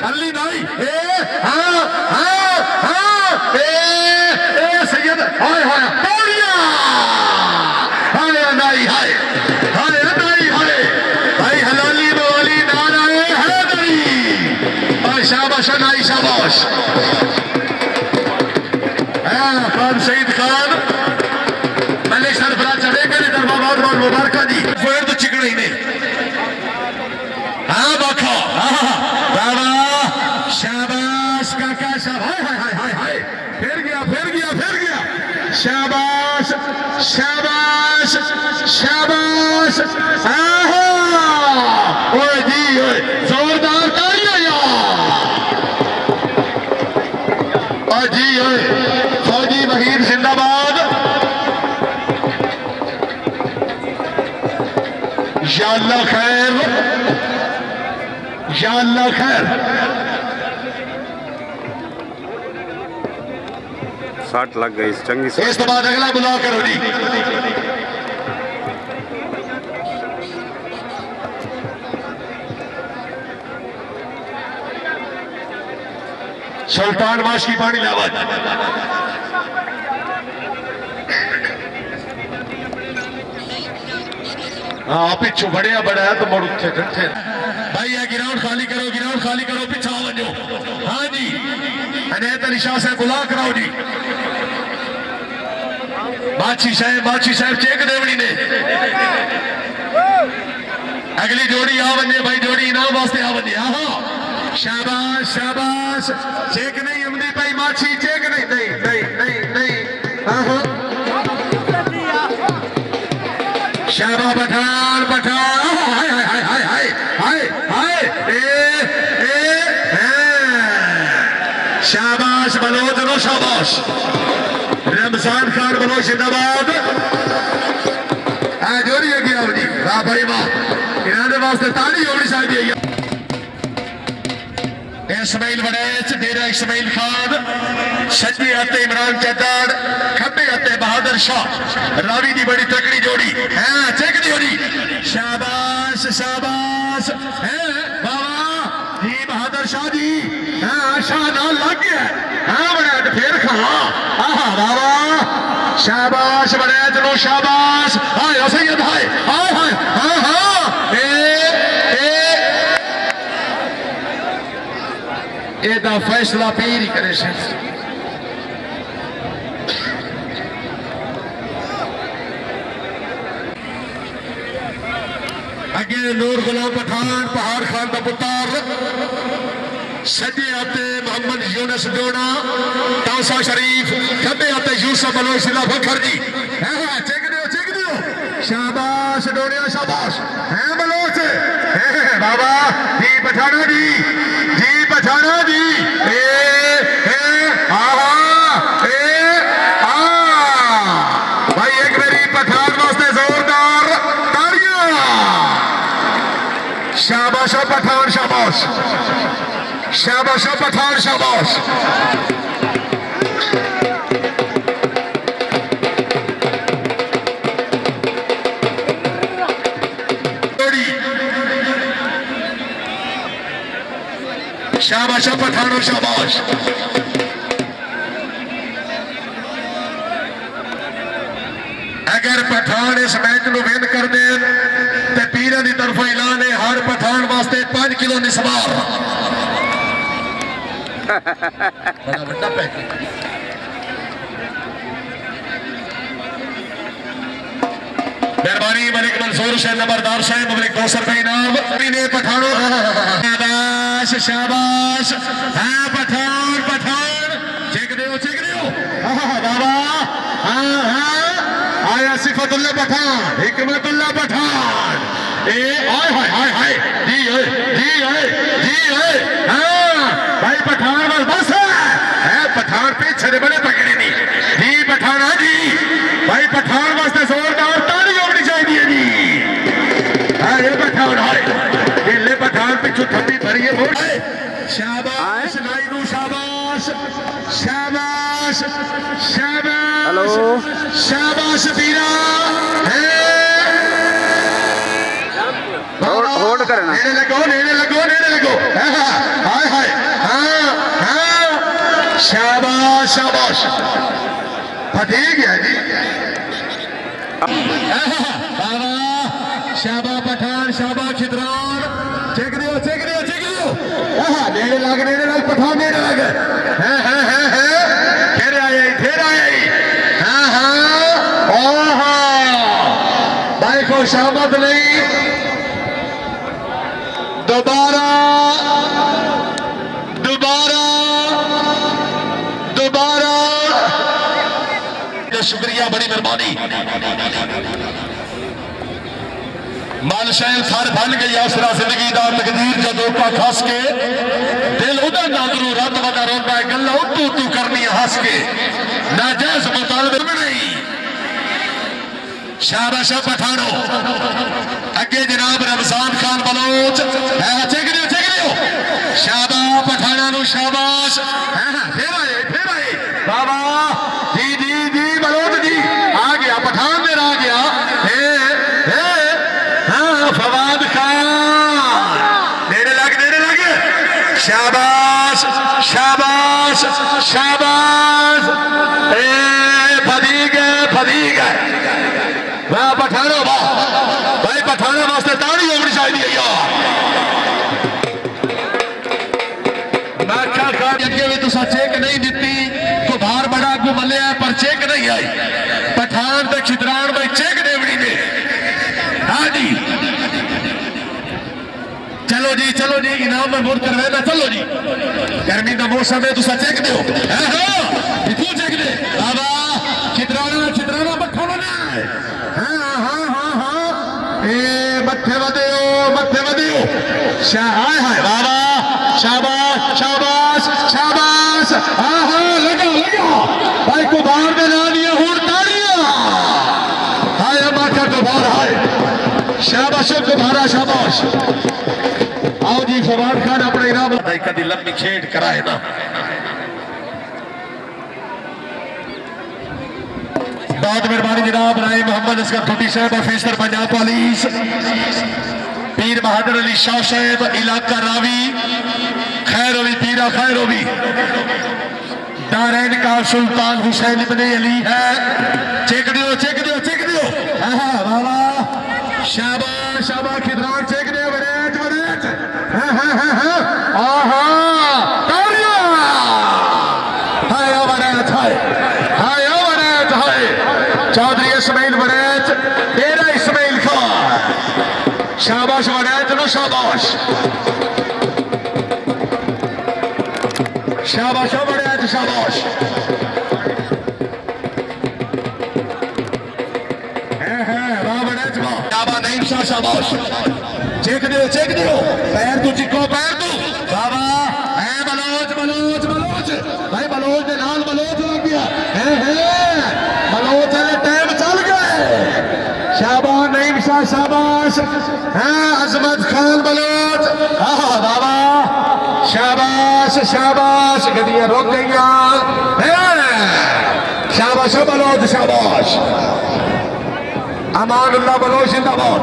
अली नाई हाँ हाँ हाँ सैयद हाय हाय तौलिया हाय नाई हाय हाय नाई हाय भाई हलाली बोली नाराए हैदरी शाबाश नाई शाबाश खान शहीद खान मलिक सरफराज चढ़े करे दरबार बहुत बहुत मुबारक जी फिर तो चिकना ही नहीं हाँ बाखा बाबा शाबाश काका शाबाश हाय हाय हाय हाय फिर गया शाबाश शाबाश शाबाश ओए जी ओए जोरदार तालियां यार जी ओए फौजी वहीद जिंदाबाद या अल्लाह खैर या अल्लाह खैर 60 लग गई चंगी इस तो बाद अगला बुला करो जी सुल्तान माश की पानी लावत हाँ पिछू बढ़िया बड़ा है तो मुड़ उठे ठंडे भाई ये ग्राउंड खाली करो पिछा वजो हाँ जी अनेत अली शाह से बुला कराओ जी बादशी साहब चेक देवनी ने अगली जोड़ी आ वने भाई जोड़ी इनाम वास्ते आ वने हाँ शाबाश शाबाश चेक नहीं हमने भाई माछी चेक नहीं नहीं नहीं नहीं नहीं हाँ शाबाश पठान पठान हाय हाय हाय हाय हाय हाय शाबाश बलोच नो शाबाश रमजान खान बलोच जिंदाबाद जोड़ी है क्या जी वाह भाई वाह इन्होंने वास्ते ताली होनी चाहिए इस्माइल वड़ैच डेरा इस्माइल खान सज्जे हथे इमरान चद्दाड़ खब्बे हथे बहादुर शाह रावी दी बड़ी तकड़ी जोड़ी हाँ चेक दी होनी शाबाश शाबाश है बाबा जी बहादुर शाह जी हाँ शाह नाल लग गया हाँ वड़ैच फिर खा आहा बाबा शाबाश वड़ैच नो शाबाश हाय सैयद हाय हाय हाय हाँ हाँ एदा फैसला पीर ही करे से अगे नूर गुलाम पठान पहाड़ खान का पुत्र सजे आते मोहम्मद यूनुस डोडा तौसा शरीफ खबे आते यूसुफ बलोचिला फखर जी चेक दियो शाबाश डोडिया शाबाश है बलोच बाबा जी पठाना जी पठाना जी भाई एक मेरी पठान वास्ते जोरदार तालियां शाबाश पठान शाबाश शाबाश पठान शाबाश शाबाश पठानो शाबाश अगर पठान इस मैच को विन कर दे तो पीर की तरफ ऐलान है हर पठान वास्ते 5 किलो निस्वार बड़ा बड़ा पैकेट मेहरबानी मलिक मंसूर शाह नंबरदार साहब मलिक 200 रुपए इनाम ने पठानो शाबाश शाबाश हाँ पठान पठान चेक दियो बाबा हाँ हाँ आया सिफतुल्लाह पठान हिकमतुल्लाह पठान हाय हाय हाय हाय जी हाँ भाई पठान बस है पठान पीछे बड़े पकड़े नहीं जी पठाना जी भाई पठान वास्ते जोरदार ताली होनी चाहिए जी हाँ ये पठान है ये पठान पिछू थप्पी भरी है वोट शाबाश नाइनू शाबाश शाबाश शाबाश हेलो शाबाश पीरा होल्ड करना नेड़े लगो हाय हाय शाबाश ठीक है जी शाबा पठान शाबा खिदरान चेक दियो नेड़े लग पठान नेड़े लग फिर आए भाई को शामत नहीं दोबारा शुक्रिया बड़ी मेहरबानी मालशैल थर बन गई आसरा जिंदगी दा तकदीर जदों का खस के दिल उदा नादरू रत वदा रोंदा है गल्ला उतू तू करनी हंस के नाजायज मुतालबे नहीं शाबाश पठानो अगे जनाब रमजान खान बलोच चेक दियो शाबा पठाना नु शाबाश फिर आए बाबा जी बलोच जी आ गया पठान मेरा आ गया फवाद खान नेड़े लग शाबाश फदीक है वाह पठानो वाह भाई पठाना वास्ते ताड़ी होनी चाहिए यार अगे भी तुसा चेक नहीं दी कुभार बड़ा अगू मलिया पर चेक नहीं आई पठान ते खिदरान भाई चेक देवनी ने हाँ जी चलो जी इनाम में मुड़ करवाना चलो जी गर्मी का मौसम है तुसा चेक दो चेक दे बाबा खिदराना पठाना ना मथे वधियो हाय बाबा शाबाश लगा भाई को बाहर में ना लिया हूं ताड़ियां हाय माथा को बाहर हाय शाबाश को बाहर शाबाश आओ जी फवाद खान अपने इनाम कदी लंबी खेड कराए ना बहुत मेहरबानी जनाब राय मोहम्मद असगर टूटी साहब ऑफिसर पंजाब पुलिस पीर बहादुर अली शाह साहब इलाका रावी खैरोवी पीरा खैरोवी दारैन का सुल्तान हुसैन इब्ने अली है चेक दियो बाबा शाबाश खिदरान चेक दियो बरेच चौधरी इस्माइल बरेच तेरा इस्माइल खान शाबाश बरेच नो शाबाश बरेच शाबाश नहीं शाबाश चेक दियो पैर तू चिको पैर तू बाबा है बलोच भाई बलोच के नाल बलोच लग गया बलोच वाले टाइम चल गए शाबाश नहीं शाबाश अजमत खान बलोच बाबा शाबाश गड्डियां रुक गई शाबाश बलोच शाबाश अमानुल्लाह बलोच जिंदाबाद